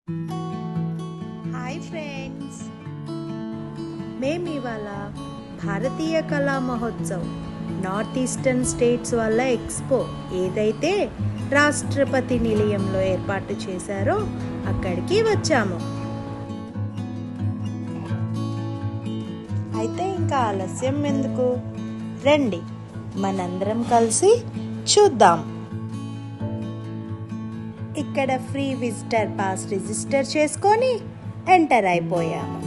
Hi friends, మేము ఇవాళ భారతీయ కళా మహోత్సవ్ నార్త్ ఈస్టర్న్ స్టేట్స్ వాళ్ళ ఎక్స్పో ఏదైతే రాష్ట్రపతి నిలయంలో ఏర్పాటు చేశారో అక్కడికి వచ్చాము. అయితే ఇంకా ఆలస్యం ఎందుకు, రండి మనందరం కలిసి చూద్దాం. ఇక్కడ ఫ్రీ విజిటర్ పాస్ రిజిస్టర్ చేసుకొని ఎంటర్ అయిపోయాము.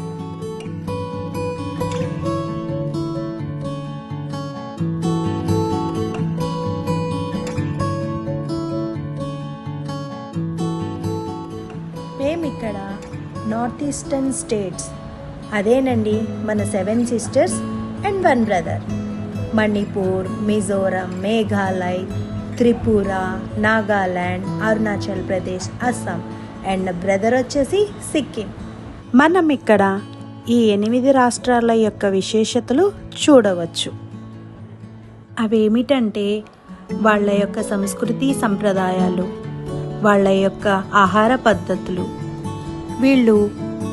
మేము ఇక్కడ నార్త్ ఈస్టర్న్ స్టేట్స్, అదేనండి మన 7 sisters and 1 brother, Manipur, Mizoram, Meghalaya, Tripura, Nagaland, Arunachal Pradesh, Assam and brother వచ్చేసి సిక్కిం. మనం ఇక్కడ ఈ 8 రాష్ట్రాల యొక్క విశేషతలు చూడవచ్చు. అవేమిటంటే వాళ్ళ యొక్క సంస్కృతి సంప్రదాయాలు, వాళ్ళ యొక్క ఆహార పద్ధతులు, వీళ్ళు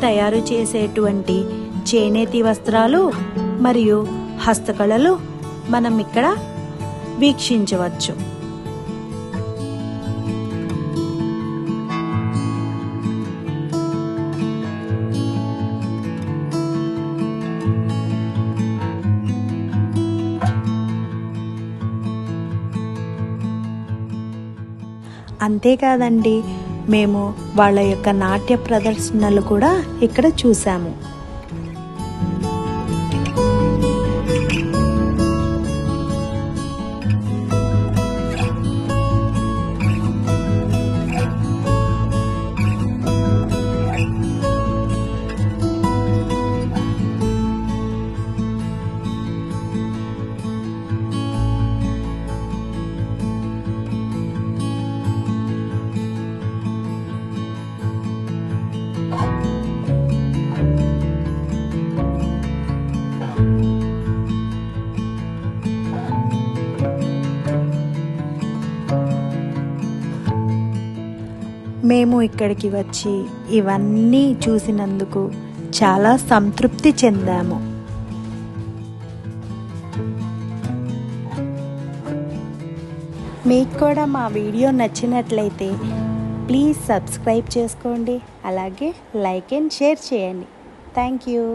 తయారు చేసేటువంటి చేనేతి వస్త్రాలు మరియు హస్తకళలు మనం ఇక్కడ వీక్షించవచ్చు. అంతేకాదండి, మేము వాళ్ళ యొక్క నాట్య ప్రదర్శనలు కూడా ఇక్కడ చూసాము. మేము ఇక్కడికి వచ్చి ఇవన్నీ చూసినందుకు చాలా సంతృప్తి చెందాము. మీకు కూడా మా వీడియో నచ్చినట్లయితే ప్లీజ్ సబ్స్క్రైబ్ చేసుకోండి, అలాగే లైక్ అండ్ షేర్ చేయండి. Thank you.